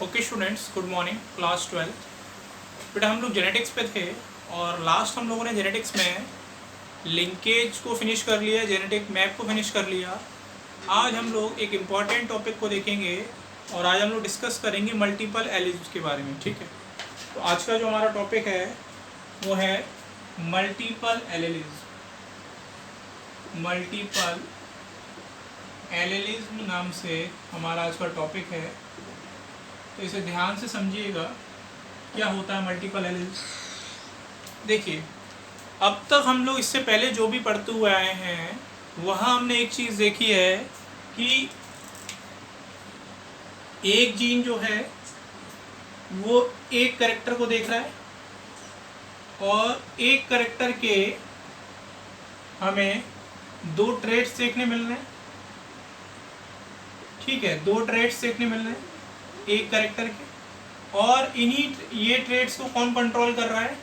Okay students, good morning. Class 12 बेटा हम लोग जेनेटिक्स पे थे और लास्ट हम लोगों ने जेनेटिक्स में लिंकेज को फिनिश कर लिया, जेनेटिक मैप को फिनिश कर लिया। आज हम लोग एक इम्पॉर्टेंट टॉपिक को देखेंगे और आज हम लोग डिस्कस करेंगे मल्टीपल एलिल्स के बारे में। ठीक है, तो आज का जो हमारा टॉपिक है वो है मल्टीपल एलिल्स। मल्टीपल एलिलिज्म नाम से हमारा आज का टॉपिक है, तो इसे ध्यान से समझिएगा क्या होता है मल्टीपल एलिल्स। देखिए, अब तक हम लोग इससे पहले जो भी पढ़ते हुए आए हैं वहाँ हमने एक चीज़ देखी है कि एक जीन जो है वो एक कैरेक्टर को देख रहा है और एक कैरेक्टर के हमें दो ट्रेड्स देखने मिल रहे हैं। ठीक है, दो ट्रेड्स देखने मिल रहे हैं एक कैरेक्टर के, और इन्हीं ये ट्रेड्स को कौन कंट्रोल कर रहा है?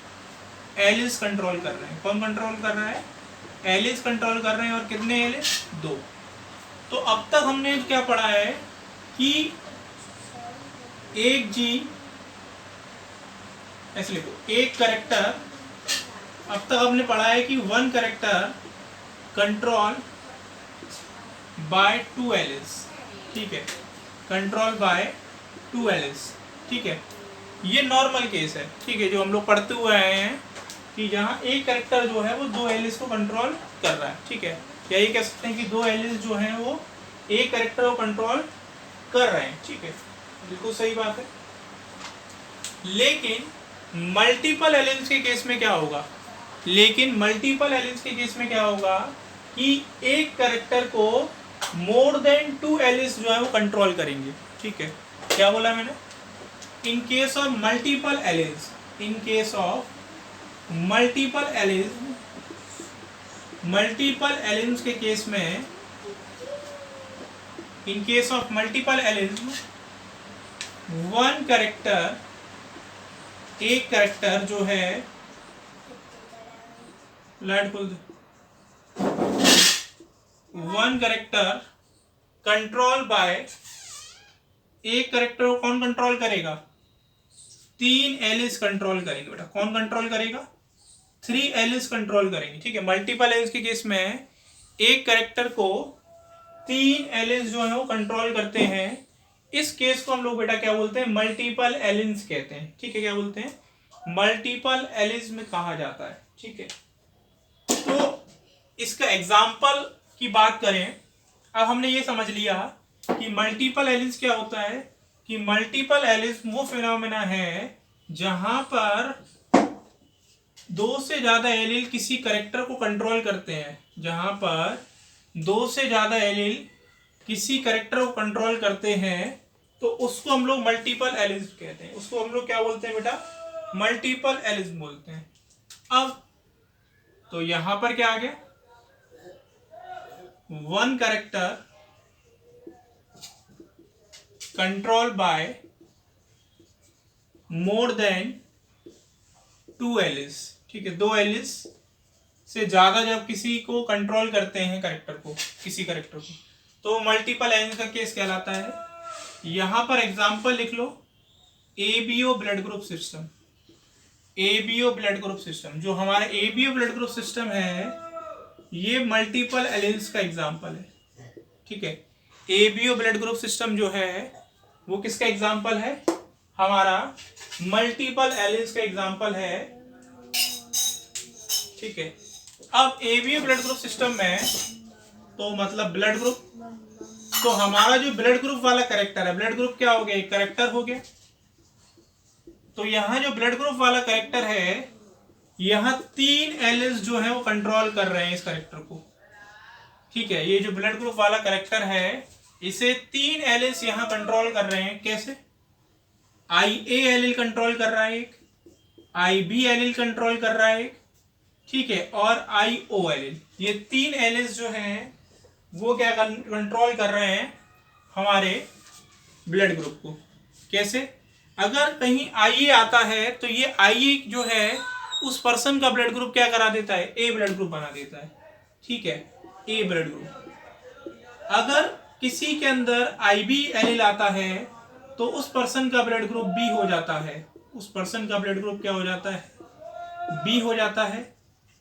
एलिल्स कंट्रोल कर रहे हैं। कौन कंट्रोल कर रहा है? एलिल्स कंट्रोल कर रहे हैं। और कितने एलिल्स? दो। तो अब तक हमने क्या पढ़ा है कि एक जीन, ऐसे लिखो, एक कैरेक्टर, अब तक हमने पढ़ा है कि one character control by two alleles. ठीक है, कंट्रोल बाय टू एलिल्स। ठीक है, ये नॉर्मल केस है। ठीक है, जो हम लोग पढ़ते हुए आए हैं कि जहाँ एक कैरेक्टर जो है वो दो एलिल्स को कंट्रोल कर रहा है। ठीक है, या ये कह सकते हैं कि दो एलिल्स जो हैं वो एक कैरेक्टर को कंट्रोल कर रहे हैं। ठीक है, बिल्कुल सही बात है। लेकिन मल्टीपल एलिल्स के केस में क्या होगा? मल्टीपल एलिल्स के केस में क्या होगा कि एक कैरेक्टर को मोर देन टू एलिल्स जो है वो कंट्रोल करेंगे। ठीक है, क्या बोला मैंने? In case of multiple alleles, in case of multiple alleles, multiple alleles के केस में, in case of multiple alleles, one character, एक कैरेक्टर जो है, लाइट खोल दे, वन कैरेक्टर कंट्रोल बाय, एक कैरेक्टर को कौन कंट्रोल करेगा? तीन एलिल्स कंट्रोल करेंगे। बेटा कौन कंट्रोल करेगा? थ्री एलिल्स कंट्रोल करेंगे। ठीक है, मल्टीपल एलिल्स के केस में एक कैरेक्टर को तीन एलिल्स जो है वो कंट्रोल करते हैं। इस केस को हम लोग बेटा क्या बोलते हैं? मल्टीपल एलिल्स कहते हैं। ठीक है, क्या बोलते हैं? मल्टीपल एलिल्स में कहा जाता है। ठीक है, तो इसका एग्जाम्पल की बात करें, अब हमने ये समझ लिया कि मल्टीपल एलिल्स क्या होता है, कि मल्टीपल एलिल्स वो फिनोमेना है जहां पर दो से ज्यादा एलिल किसी कैरेक्टर को कंट्रोल करते हैं। जहां पर दो से ज्यादा एलिल किसी कैरेक्टर को कंट्रोल करते हैं तो उसको हम लोग मल्टीपल एलिल्स कहते हैं। उसको हम लोग क्या बोलते हैं बेटा? मल्टीपल एलिल्स बोलते हैं। अब तो यहां पर क्या आ गया? One character control by more than two alleles. ठीक है, दो एलिल्स से ज्यादा जब किसी को कंट्रोल करते हैं कैरेक्टर को, किसी कैरेक्टर को, तो मल्टीपल एलिल्स का केस कहलाता है। यहां पर एग्जांपल लिख लो, ABO blood group system. ABO blood group system, जो हमारा एबीओ ब्लड ग्रुप सिस्टम है, ये मल्टीपल एलिल्स का एग्जांपल है। ठीक है, एबीओ ब्लड ग्रुप सिस्टम जो है वो किसका एग्जांपल है? हमारा मल्टीपल एलिल्स का एग्जांपल है। ठीक है, अब एबीओ ब्लड ग्रुप सिस्टम में तो मतलब ब्लड ग्रुप, तो हमारा जो ब्लड ग्रुप वाला कैरेक्टर है, ब्लड ग्रुप क्या हो गया? एक कैरेक्टर हो गया। तो यहां जो ब्लड ग्रुप वाला कैरेक्टर है, यहां तीन एलिल्स जो है वो कंट्रोल कर रहे हैं इस कैरेक्टर को। ठीक है, ये जो ब्लड ग्रुप वाला कैरेक्टर है इसे तीन एलिल्स यहां कंट्रोल कर रहे हैं। कैसे? आई ए एलिल कंट्रोल कर रहा है एक, आई बी एलिल कंट्रोल कर रहा है एक, ठीक है, और आई ओ एलिल। ये तीन एलिल्स जो हैं वो क्या कंट्रोल कर रहे हैं? हमारे ब्लड ग्रुप को। कैसे? अगर कहीं आई ए आता है तो ये आई ए जो है उस पर्सन का ब्लड ग्रुप क्या करा देता है? ए ब्लड ग्रुप बना देता है। ठीक है, ए ब्लड ग्रुप। अगर किसी के अंदर आई बी एलिल आता है तो उस पर्सन का ब्लड ग्रुप बी हो जाता है। उस पर्सन का ब्लड ग्रुप क्या हो जाता है? बी हो जाता है।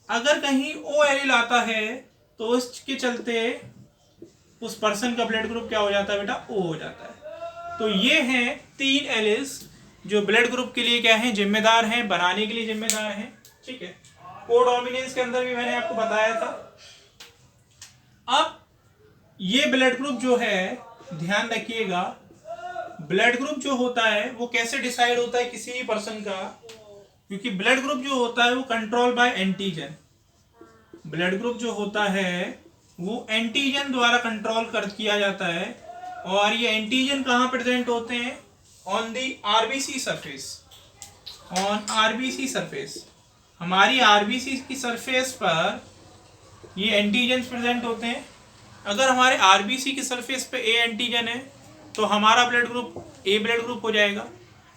अगर कहीं ओ एलिल आता है तो उसके चलते उस पर्सन का ब्लड ग्रुप क्या हो जाता है बेटा? ओ हो जाता है। तो ये हैं 3 एलिल्स जो ब्लड ग्रुप के लिए क्या है? जिम्मेदार हैं, बनाने के लिए जिम्मेदार हैं। ठीक है, कोडोमिनेंस के अंदर भी मैंने आपको बताया था। अब ये ब्लड ग्रुप जो है, ध्यान रखिएगा, ब्लड ग्रुप जो होता है वो कैसे डिसाइड होता है किसी भी पर्सन का? क्योंकि ब्लड ग्रुप जो होता है वो control by antigen. Blood group जो होता है वो एंटीजन द्वारा कंट्रोल कर किया जाता है। और ये एंटीजन कहाँ प्रेजेंट होते हैं? On the RBC surface. On RBC surface, हमारी आरबीसी की सरफेस पर ये एंटीजन प्रेजेंट होते हैं। अगर हमारे आरबीसी की सरफेस पे ए एंटीजन है तो हमारा ब्लड ग्रुप ए ब्लड ग्रुप हो जाएगा।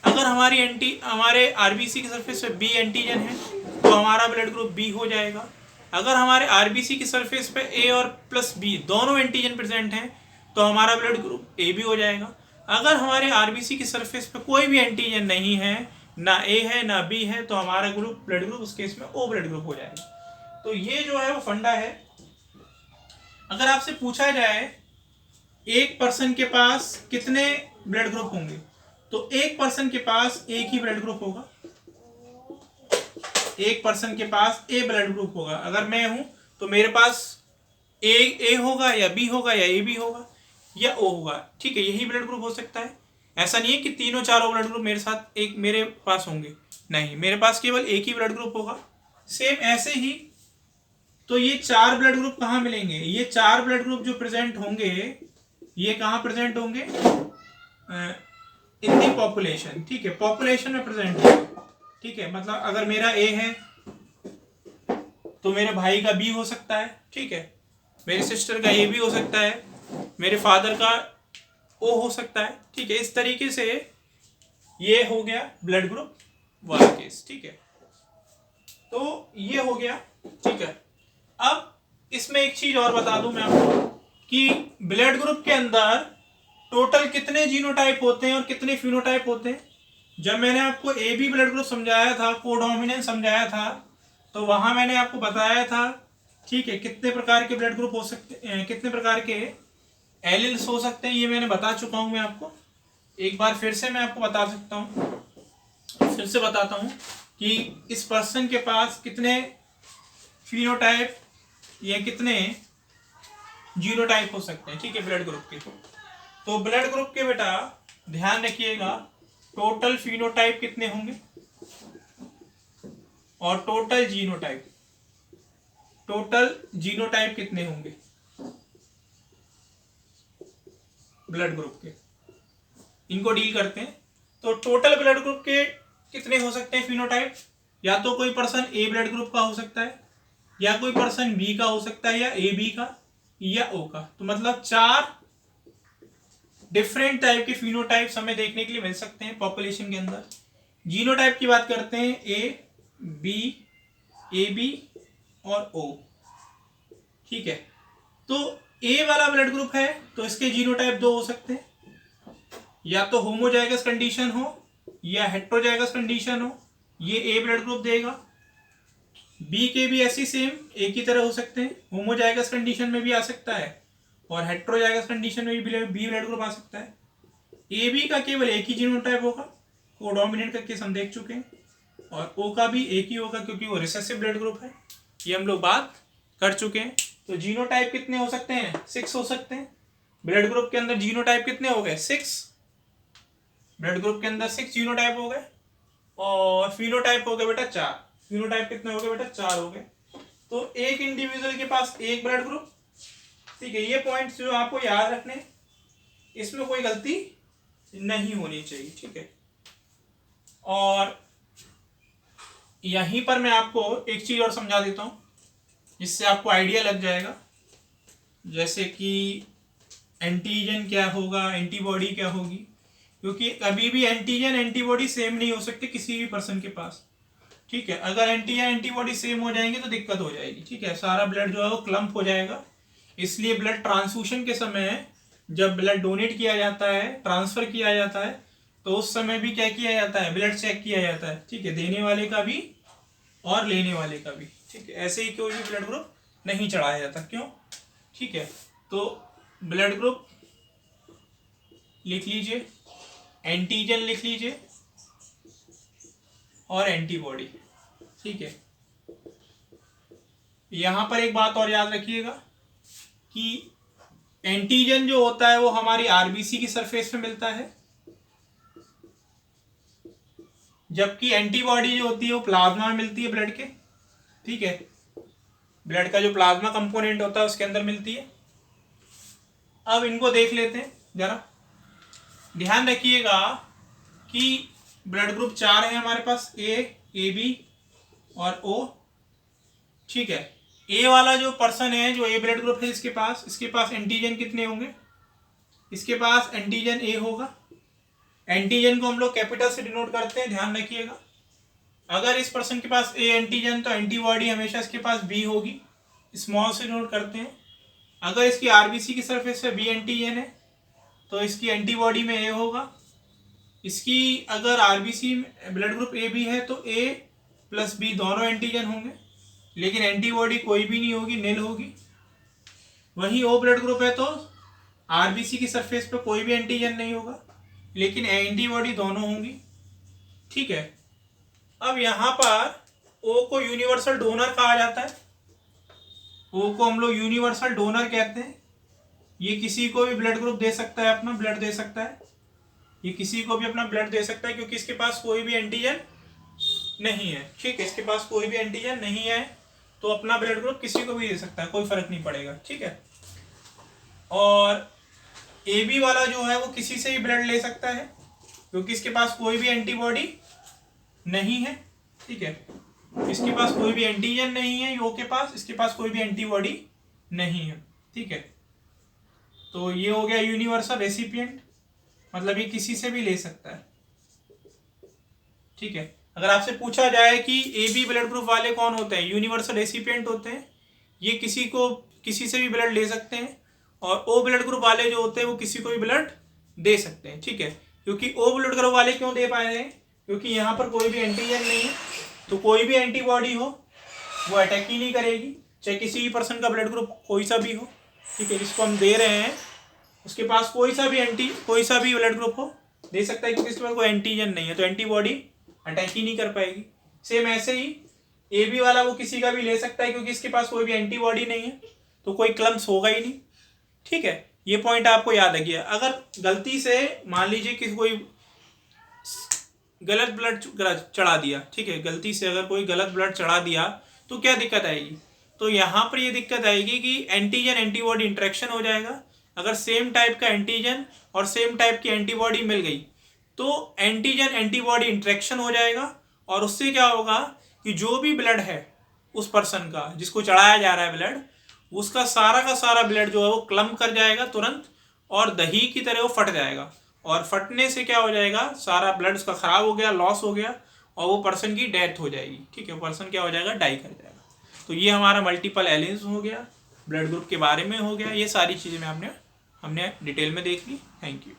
अगर हमारे आरबीसी की सरफेस पे बी एंटीजन है तो हमारा ब्लड ग्रुप बी हो जाएगा। अगर हमारे आरबीसी की सरफेस पे ए और प्लस बी दोनों एंटीजन प्रेजेंट हैं तो हमारा ब्लड ग्रुप ए भी हो जाएगा। अगर हमारे आरबीसी की सरफेस पे कोई भी एंटीजन नहीं है, ना ए है ना बी है, तो हमारा ब्लड ग्रुप उस केस में ओ ब्लड ग्रुप हो जाएगा। तो ये जो है वो फंडा है। अगर आपसे पूछा जाए एक पर्सन के पास कितने ब्लड ग्रुप होंगे, तो एक पर्सन के पास एक ही ब्लड ग्रुप होगा। एक पर्सन के पास ए ब्लड ग्रुप होगा। अगर मैं हूं तो मेरे पास ए होगा या बी होगा या ए बी होगा या ओ होगा। ठीक है, यही ब्लड ग्रुप हो सकता है। ऐसा नहीं है कि तीनों चारों ब्लड ग्रुप मेरे पास होंगे, नहीं, मेरे पास केवल एक ही ब्लड ग्रुप होगा। सेम ऐसे ही तो ये 4 ब्लड ग्रुप कहाँ मिलेंगे? ये 4 ब्लड ग्रुप जो प्रेजेंट होंगे ये कहाँ प्रेजेंट होंगे? इन दी पॉपुलेशन। ठीक है, पॉपुलेशन में प्रेजेंट होंगे। ठीक है, मतलब अगर मेरा ए है तो मेरे भाई का बी हो सकता है। ठीक है, मेरी सिस्टर का ए भी हो सकता है, मेरे फादर का ओ हो सकता है। ठीक है, इस तरीके से ये हो गया ब्लड ग्रुप वाला केस। ठीक है, तो ये हो गया। ठीक है, अब इसमें एक चीज और बता दूं मैं आपको कि ब्लड ग्रुप के अंदर टोटल कितने जीनोटाइप होते हैं और कितने फिनोटाइप होते हैं। जब मैंने आपको ए बी ब्लड ग्रुप समझाया था, कोडोमिनेंस समझाया था, तो वहां मैंने आपको बताया था, ठीक है, कितने प्रकार के ब्लड ग्रुप हो सकते हैं, कितने प्रकार के एलिल्स हो सकते हैं, ये मैंने बता चुका हूं मैं आपको। एक बार फिर से मैं आपको बता सकता हूं, फिर से बताता हूं कि इस पर्सन के पास कितने फिनोटाइप या कितने जीनोटाइप हो सकते हैं। ठीक है, ब्लड ग्रुप के। तो ब्लड ग्रुप के बेटा ध्यान रखिएगा, टोटल फिनोटाइप कितने होंगे और टोटल जीनोटाइप कितने होंगे ब्लड ग्रुप के, इनको डील करते हैं। तो टोटल ब्लड ग्रुप के कितने हो सकते हैं फिनोटाइप? या तो कोई पर्सन ए ब्लड ग्रुप का हो सकता है, या कोई पर्सन बी का हो सकता है, या ए बी का, या ओ का। तो मतलब 4 डिफरेंट टाइप के फिनोटाइप्स हमें देखने के लिए मिल सकते हैं पॉपुलेशन के अंदर। जीनोटाइप की बात करते हैं, ए बी और ओ। ठीक है, तो ए वाला ब्लड ग्रुप है तो इसके जीनोटाइप 2 हो सकते हैं, या तो होमोजाइगस कंडीशन हो या हेट्रोजाइगस कंडीशन हो, ये ए ब्लड ग्रुप देगा। बी के भी ऐसी सेम एक ही तरह हो सकते हैं, होमोजाइगस कंडीशन में भी आ सकता है और हेट्रोजाइगस कंडीशन में भी बी ब्लड ग्रुप आ सकता है। ए बी का केवल एक ही जीनोटाइप होगा, कोडोमिनेंट का केस हम देख चुके हैं, और ओ का भी एक ही होगा क्योंकि वो रिसेसिव ब्लड ग्रुप है, ये हम लोग बात कर चुके हैं। तो जीनोटाइप कितने हो सकते हैं? 6 हो सकते हैं। ब्लड ग्रुप के अंदर जीनोटाइप कितने हो गए? 6। ब्लड ग्रुप के अंदर 6 जीनोटाइप हो गए और फिनोटाइप हो गए बेटा 4। फिनोटाइप कितने हो गए बेटा? 4 हो गए। तो एक इंडिविजुअल के पास एक ब्लड ग्रुप। ठीक है, ये पॉइंट्स जो आपको याद रखने, इसमें कोई गलती नहीं होनी चाहिए। ठीक है, और यहीं पर मैं आपको एक चीज और समझा देता हूं जिससे आपको आइडिया लग जाएगा, जैसे कि एंटीजन क्या होगा, एंटीबॉडी क्या होगी, क्योंकि कभी भी एंटीजन एंटीबॉडी सेम नहीं हो सकते किसी भी पर्सन के पास। ठीक है, अगर एंटीजन एंटीबॉडी सेम हो जाएंगे तो दिक्कत हो जाएगी। ठीक है, सारा ब्लड जो है वो क्लम्प हो जाएगा। इसलिए ब्लड ट्रांसफ्यूशन के समय जब ब्लड डोनेट किया जाता है, ट्रांसफर किया जाता है, तो उस समय भी क्या किया जाता है, ब्लड चेक किया जाता है, ठीक है, देने वाले का भी और लेने वाले का भी, ठीक है। ऐसे ही कोई भी ब्लड ग्रुप नहीं चढ़ाया जाता, क्यों, ठीक है। तो ब्लड ग्रुप लिख लीजिए, एंटीजन लिख लीजिए और एंटीबॉडी, ठीक है। यहां पर एक बात और याद रखिएगा कि एंटीजन जो होता है वो हमारी आरबीसी की सरफेस पे मिलता है, जबकि एंटीबॉडी जो होती है वो प्लाज्मा में मिलती है ब्लड के, ठीक है। ब्लड का जो प्लाज्मा कंपोनेंट होता है उसके अंदर मिलती है। अब इनको देख लेते हैं जरा, ध्यान रखिएगा कि ब्लड ग्रुप 4 है हमारे पास, ए बी और ओ, ठीक है। ए वाला जो पर्सन है, जो ए ब्लड ग्रुप है इसके पास एंटीजन कितने होंगे, इसके पास एंटीजन ए होगा। एंटीजन को हम लोग कैपिटल से डिनोट करते हैं, ध्यान रखिएगा। अगर इस पर्सन के पास ए एंटीजन तो एंटीबॉडी हमेशा इसके पास बी होगी, स्मॉल से डिनोट करते हैं। अगर इसकी आरबीसी की सरफेस पे बी एंटीजन है तो इसकी एंटीबॉडी में ए होगा। इसकी अगर RBC blood group A B है तो ए प्लस बी दोनों एंटीजन होंगे, लेकिन एंटीबॉडी कोई भी नहीं होगी, नील होगी। वहीं ओ ब्लड ग्रुप है तो आरबीसी की सरफेस पे कोई भी एंटीजन नहीं होगा, लेकिन एंटीबॉडी दोनों होंगी, ठीक है। अब यहाँ पर ओ को यूनिवर्सल डोनर कहा जाता है, ओ को हम लोग यूनिवर्सल डोनर कहते हैं। ये किसी को भी ब्लड ग्रुप दे सकता है, अपना ब्लड दे सकता है, ये किसी को भी अपना ब्लड दे सकता है, क्योंकि इसके पास कोई भी एंटीजन नहीं है, ठीक है। इसके पास कोई भी एंटीजन नहीं है तो अपना ब्लड ग्रुप किसी को भी दे सकता है, कोई फर्क नहीं पड़ेगा, ठीक है। और ए बी वाला जो है वो किसी से भी ब्लड ले सकता है, क्योंकि इसके पास कोई भी एंटीबॉडी नहीं है, ठीक है। इसके पास कोई भी एंटीजन नहीं है ओ के पास, इसके पास कोई भी एंटीबॉडी नहीं है, ठीक है। तो ये हो गया यूनिवर्सल रेसिपिएंट, मतलब ये किसी से भी ले सकता है, ठीक है। अगर आपसे पूछा जाए कि ए बी ब्लड ग्रुप वाले कौन होते हैं, यूनिवर्सल रेसिपिएंट होते हैं, ये किसी से भी ब्लड ले सकते हैं। और ओ ब्लड ग्रुप वाले जो होते हैं वो किसी को भी ब्लड दे सकते हैं, ठीक है। क्योंकि ओ ब्लड ग्रुप वाले क्यों दे पाए हैं, क्योंकि यहाँ पर कोई भी एंटीजन नहीं है, तो कोई भी एंटीबॉडी हो वो अटैक ही नहीं करेगी, चाहे किसी भी पर्सन का ब्लड ग्रुप कोई सा भी हो, ठीक है। जिसको हम दे रहे हैं उसके पास कोई सा भी ब्लड ग्रुप हो, दे सकता है, क्योंकि इसके पास कोई एंटीजन नहीं है, तो एंटीबॉडी अटैक ही नहीं कर पाएगी। सेम ऐसे ही ए बी वाला वो किसी का भी ले सकता है, क्योंकि इसके पास कोई भी एंटीबॉडी नहीं है, तो कोई क्लम्स होगा ही नहीं, ठीक है। ये पॉइंट आपको याद रखिए। अगर गलती से मान लीजिए कि कोई गलत ब्लड चढ़ा दिया, ठीक है, गलती से अगर कोई गलत ब्लड चढ़ा दिया तो क्या दिक्कत आएगी, तो यहाँ पर ये दिक्कत आएगी कि एंटीजन एंटीबॉडी इंटरेक्शन हो जाएगा। अगर सेम टाइप का एंटीजन और सेम टाइप की एंटीबॉडी मिल गई तो एंटीजन एंटीबॉडी इंटरेक्शन हो जाएगा, और उससे क्या होगा कि जो भी ब्लड है उस पर्सन का जिसको चढ़ाया जा रहा है ब्लड, उसका सारा का सारा ब्लड जो है वो क्लम्प कर जाएगा तुरंत, और दही की तरह वो फट जाएगा, और फटने से क्या हो जाएगा, सारा ब्लड उसका खराब हो गया, लॉस हो गया, और वो पर्सन की डेथ हो जाएगी, ठीक है। पर्सन क्या हो जाएगा, डाई कर जाएगा। तो ये हमारा मल्टीपल एलियंस हो गया, ब्लड ग्रुप के बारे में हो गया, ये सारी चीज़ें हमने डिटेल में देख ली। Thank you.